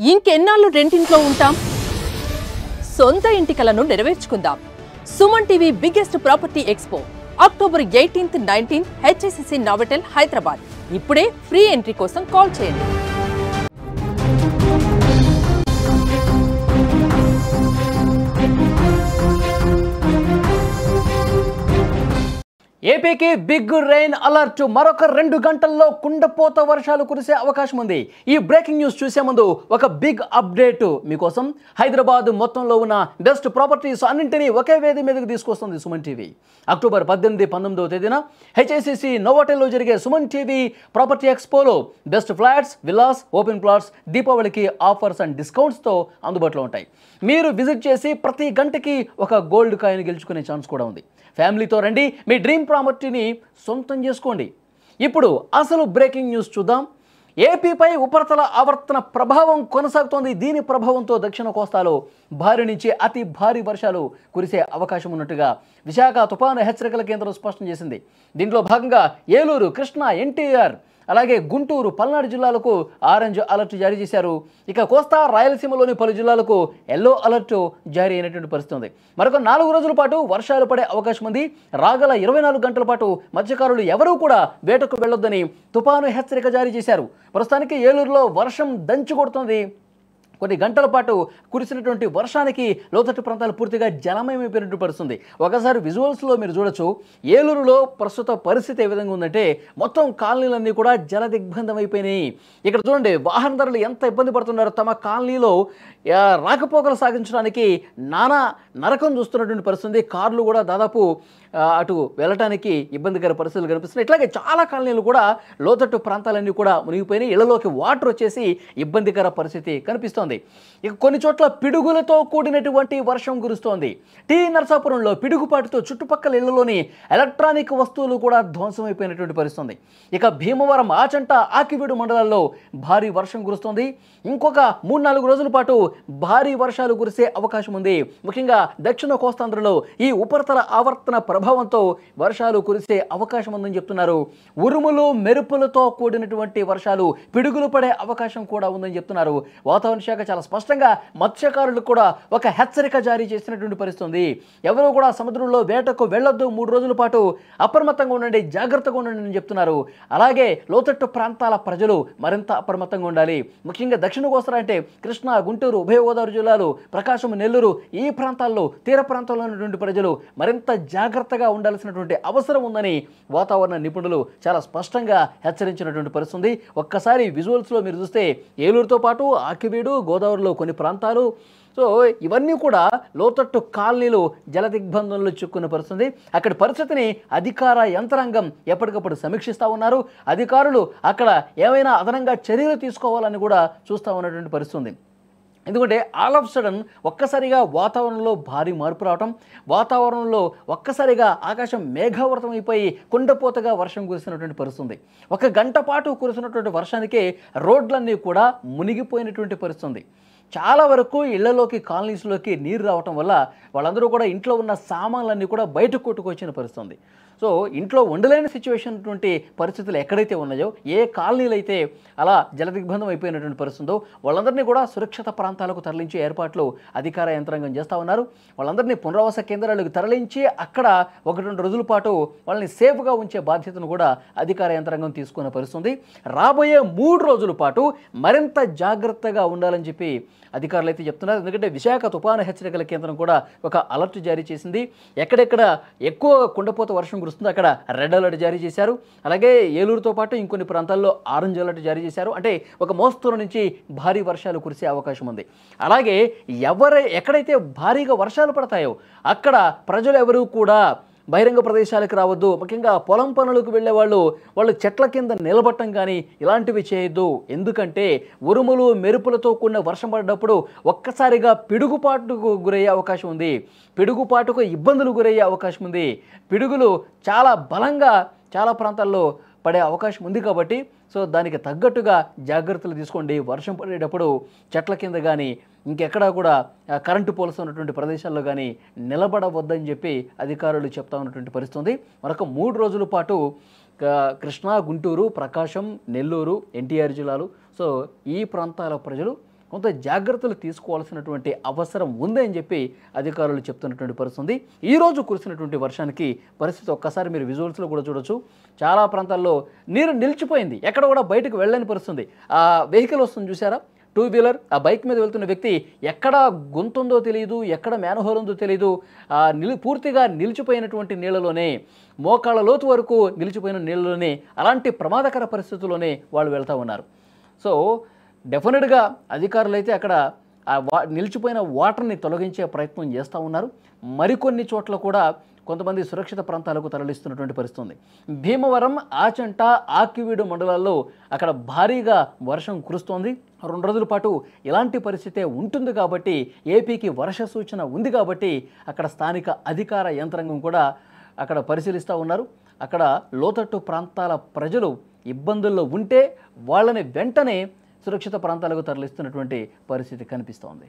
ఇంకెన్నాళ్ళు రెంటింట్లో ఉంటాం? సొంత ఇంటి కలను నెరవేర్చుకుందాం. Suman TV biggest property expo October 18th, 19th HSCC Novotel Hyderabad. ఇప్పుడే ఫ్రీ ఎంట్రీ కోసం కాల్ చేయండి. ఏపీకి బిగ్ రెయిన్ అలర్ట్. మరొక 2 గంటల్లో కుండపోత వర్షాలు కురిసే అవకాశం ఉంది. ఈ బ్రేకింగ్ న్యూస్ చూసే ముందు ఒక బిగ్ అప్డేట్ మీకోసం. హైదరాబాద్ మొత్తంలో ఉన్న బెస్ట్ ప్రాపర్టీస్ అన్నింటినీ ఒకే వేది మీదకి తీసుకొస్తుంది సుమన్ టీవీ. అక్టోబర్ 18, 19వ తేదీన HSCC నోవోటెల్లో జరిగే సుమన్ టీవీ ప్రాపర్టీ ఎక్స్పోలో best flats, villas, open plots దీపావళికి ఆఫర్స్ అండ్ డిస్కౌంట్స్తో అందుబాటులో ఉంటాయి. మీరు విజిట్ చేసి ప్రతి గంటకి ఒక గోల్డ్ కాయిన్ గెలుచుకునే ఛాన్స్ కూడా ఉంది. ఫ్యామిలీతో రండి, మీ డ్రీమ్ ప్రాపర్టీని సొంతం చేసుకోండి. ఇప్పుడు అసలు బ్రేకింగ్ న్యూస్ చూద్దాం. ఏపీపై ఉపరితల ఆవర్తన ప్రభావం కొనసాగుతోంది. దీని ప్రభావంతో దక్షిణ కోస్తాలో భారీ నుంచి అతి భారీ వర్షాలు కురిసే అవకాశం ఉన్నట్టుగా విశాఖ తుఫాను హెచ్చరికల కేంద్రం స్పష్టం చేసింది. దీంట్లో భాగంగా ఏలూరు, కృష్ణా, ఎన్టీఆర్ అలాగే గుంటూరు, పల్నాడు జిల్లాలకు ఆరెంజ్ అలర్ట్ జారీ చేశారు. ఇక కోస్తా, రాయలసీమలోని పలు జిల్లాలకు ఎల్లో అలర్ట్ జారీ అయినటువంటి పరిస్థితి ఉంది. మరొక 4 రోజుల పాటు వర్షాలు పడే అవకాశం ఉంది. రాగల 24 గంటల పాటు మత్స్యకారులు ఎవరూ కూడా వేటకు వెళ్లొద్దని తుఫాను హెచ్చరిక జారీ చేశారు. ప్రస్తుతానికి ఏలూరులో వర్షం దంచి కొడుతుంది. కొన్ని గంటల పాటు కురిసినటువంటి వర్షానికి లోతట్టు ప్రాంతాలు పూర్తిగా జలమయమైపోయినట్టు పరిస్థితుంది. ఒకసారి విజువల్స్లో మీరు చూడొచ్చు. ఏలూరులో ప్రస్తుత పరిస్థితి ఏ విధంగా ఉందంటే మొత్తం కాలనీలన్నీ కూడా జల దిగ్బంధం అయిపోయినాయి. ఇక్కడ చూడండి, వాహనదారులు ఎంత ఇబ్బంది పడుతున్నారో. తమ కాలనీలో రాకపోకలు సాగించడానికి నానా నరకం చూస్తున్నటువంటి పరిస్థితి. కార్లు కూడా దాదాపు అటు వెళ్ళటానికి ఇబ్బందికర పరిస్థితులు కనిపిస్తున్నాయి. ఇట్లాగే చాలా కాలనీలు కూడా లోతట్టు ప్రాంతాలన్నీ కూడా మునిగిపోయినాయి. ఇళ్లలోకి వాటర్ వచ్చేసి ఇబ్బందికర పరిస్థితి కనిపిస్తోంది. ఇక కొన్ని చోట్ల పిడుగులతో కూడినటువంటి వర్షం కురుస్తోంది. టీ నరసాపురంలో పిడుగుపాటుతో చుట్టుపక్కల ఇళ్లలోని ఎలక్ట్రానిక్ వస్తువులు కూడా ధ్వంసమైపోయినటువంటి పరిస్థితి. ఇక భీమవరం, ఆచంట, ఆకివీడు మండలాల్లో భారీ వర్షం కురుస్తోంది. ఇంకొక 3-4 రోజుల పాటు భారీ వర్షాలు కురిసే అవకాశం ఉంది. ముఖ్యంగా దక్షిణ కోస్తాంధ్రలో ఈ ఉపరితల ఆవర్తన ప్రభావంతో వర్షాలు కురిసే అవకాశం ఉందని చెప్తున్నారు. ఉరుములు, మెరుపులతో కూడినటువంటి వర్షాలు, పిడుగులు పడే అవకాశం కూడా ఉందని చెప్తున్నారు. వాతావరణ శాఖ చాలా స్పష్టంగా మత్స్యకారులకు కూడా ఒక హెచ్చరిక జారీ చేసినటువంటి పరిస్థితి. ఎవరు కూడా సముద్రంలో వేటకు వెళ్ళొద్దు, 3 రోజుల పాటు అప్రమత్తంగా ఉండండి, జాగ్రత్తగా ఉండండి అని చెప్తున్నారు. అలాగే లోతట్టు ప్రాంతాల ప్రజలు మరింత అప్రమత్తంగా ఉండాలి. ముఖ్యంగా దక్షిణ కోస్తా అంటే కృష్ణా, గుంటూరు, ఉభయ గోదావరి జిల్లాలు, ప్రకాశం, నెల్లూరు ఈ ప్రాంతాల్లో, తీర ప్రాంతాల్లో ఉన్నటువంటి ప్రజలు మరింత జాగ్రత్తగా ఉండాల్సినటువంటి అవసరం ఉందని వాతావరణ నిపుణులు చాలా స్పష్టంగా హెచ్చరించినటువంటి పరిస్థితి. ఒక్కసారి విజువల్స్లో మీరు చూస్తే ఏలూరుతో పాటు ఆకివీడు, గోదావరిలో కొన్ని ప్రాంతాలు, సో ఇవన్నీ కూడా లోతట్టు కాలనీలు జల దిగ్బంధంలో చిక్కున్న పరిస్థితి. అక్కడి పరిస్థితిని అధికార యంత్రాంగం ఎప్పటికప్పుడు సమీక్షిస్తూ ఉన్నారు. అధికారులు అక్కడ ఏమైనా అదనంగా చర్యలు తీసుకోవాలని కూడా చూస్తూ ఉన్నటువంటి పరిస్థితి. ఎందుకంటే ఆల్ ఆఫ్ సడన్ ఒక్కసారిగా వాతావరణంలో భారీ మార్పు రావటం, వాతావరణంలో ఒక్కసారిగా ఆకాశం మేఘావృతం అయిపోయి కుండపోతగా వర్షం కురిసినటువంటి పరిస్థితి. 1 గంట పాటు కురిసినటువంటి వర్షానికే రోడ్లన్నీ కూడా మునిగిపోయినటువంటి పరిస్థితి. చాలా వరకు ఇళ్లలోకి, కాలనీస్లోకి నీరు రావటం వల్ల వాళ్ళందరూ కూడా ఇంట్లో ఉన్న సామాన్లన్నీ కూడా బయటకు కొట్టుకొచ్చిన పరిస్థితి. సో ఇంట్లో ఉండలేని సిచ్యువేషన్ అటువంటి పరిస్థితులు ఎక్కడైతే ఉన్నాయో, ఏ కాలనీలు అయితే అలా జల దిగ్బంధం అయిపోయినటువంటి పరిస్థితుందో వాళ్ళందరినీ కూడా సురక్షిత ప్రాంతాలకు తరలించే ఏర్పాట్లు అధికార యంత్రాంగం చేస్తూ ఉన్నారు. వాళ్ళందరినీ పునరావాస కేంద్రాలకు తరలించి అక్కడ 1-2 రోజుల పాటు వాళ్ళని సేఫ్గా ఉంచే బాధ్యతను కూడా అధికార యంత్రాంగం తీసుకున్న పరిస్థితి. రాబోయే 3 రోజుల పాటు మరింత జాగ్రత్తగా ఉండాలని చెప్పి అధికారులు అయితే చెప్తున్నారు. ఎందుకంటే విశాఖ తుఫాను హెచ్చరికల కేంద్రం కూడా ఒక అలర్ట్ జారీ చేసింది. ఎక్కడెక్కడ ఎక్కువ కుండపోత వర్షం కురుస్తుందో అక్కడ రెడ్ అలర్ట్ జారీ చేశారు. అలాగే ఏలూరుతో పాటు ఇంకొన్ని ప్రాంతాల్లో ఆరెంజ్ అలర్ట్ జారీ చేశారు. అంటే ఒక మోస్తరు నుంచి భారీ వర్షాలు కురిసే అవకాశం ఉంది. అలాగే ఎక్కడైతే భారీగా వర్షాలు పడతాయో అక్కడ ప్రజలు ఎవరూ కూడా బహిరంగ ప్రదేశాలకు రావద్దు. ముఖ్యంగా పొలం పనులకు వెళ్ళే వాళ్ళు చెట్ల కింద నిలబట్టం కానీ ఇలాంటివి చేయొద్దు. ఎందుకంటే ఉరుములు, మెరుపులతో కూడిన వర్షం పడ్డప్పుడు ఒక్కసారిగా పిడుగుపాటుకు గురయ్యే అవకాశం ఉంది. పిడుగుపాటుకు ఇబ్బందులు గురయ్యే అవకాశం ఉంది. పిడుగులు చాలా బలంగా చాలా ప్రాంతాల్లో పడే అవకాశం ఉంది. కాబట్టి సో దానికి తగ్గట్టుగా జాగ్రత్తలు తీసుకోండి. వర్షం పడేటప్పుడు చెట్ల కింద కానీ ఇంకెక్కడా కూడా కరెంటు పోల్స్ ఉన్నటువంటి ప్రదేశాల్లో కానీ నిలబడవద్దని చెప్పి అధికారులు చెప్తా ఉన్నటువంటి పరిస్థితి. మరొక 3 రోజుల పాటు కృష్ణా, గుంటూరు, ప్రకాశం, నెల్లూరు, ఎన్టీఆర్ జిల్లాలు, సో ఈ ప్రాంతాల ప్రజలు కొంత జాగ్రత్తలు తీసుకోవాల్సినటువంటి అవసరం ఉందని చెప్పి అధికారులు చెప్తున్నటువంటి పరిస్థితి ఉంది. ఈరోజు కురిసినటువంటి వర్షానికి పరిస్థితి ఒక్కసారి మీరు విజువల్స్లో కూడా చూడొచ్చు. చాలా ప్రాంతాల్లో నీరు నిలిచిపోయింది, ఎక్కడ కూడా బయటకు వెళ్ళని పరిస్థితి. ఆ వెహికల్ వస్తుంది చూసారా, 2 వీలర్, ఆ బైక్ మీద వెళ్తున్న వ్యక్తి ఎక్కడ గొంతుందో తెలియదు, ఎక్కడ మ్యాన్హోల్ ఉందో తెలియదు. పూర్తిగా నిలిచిపోయినటువంటి నీళ్ళలోనే, మోకాళ్ళ లోతు వరకు నిలిచిపోయిన నీళ్ళలోనే, అలాంటి ప్రమాదకర పరిస్థితుల్లోనే వాళ్ళు వెళ్తూ ఉన్నారు. సో డెఫినెట్గా అధికారులు అయితే అక్కడ నిలిచిపోయిన వాటర్ని తొలగించే ప్రయత్నం చేస్తూ ఉన్నారు. మరికొన్ని చోట్ల కూడా కొంతమంది సురక్షిత ప్రాంతాలకు తరలిస్తున్నటువంటి పరిస్థితి ఉంది. భీమవరం, ఆచంట, ఆకివీడు మండలాల్లో అక్కడ భారీగా వర్షం కురుస్తోంది. 2 రోజుల పాటు ఇలాంటి పరిస్థితే ఉంటుంది కాబట్టి, ఏపీకి వర్ష సూచన ఉంది కాబట్టి అక్కడ స్థానిక అధికార యంత్రాంగం కూడా అక్కడ పరిశీలిస్తూ ఉన్నారు. అక్కడ లోతట్టు ప్రాంతాల ప్రజలు ఇబ్బందుల్లో ఉంటే వాళ్ళని వెంటనే సురక్షిత ప్రాంతాలకు తరలిస్తున్నటువంటి పరిస్థితి కనిపిస్తోంది.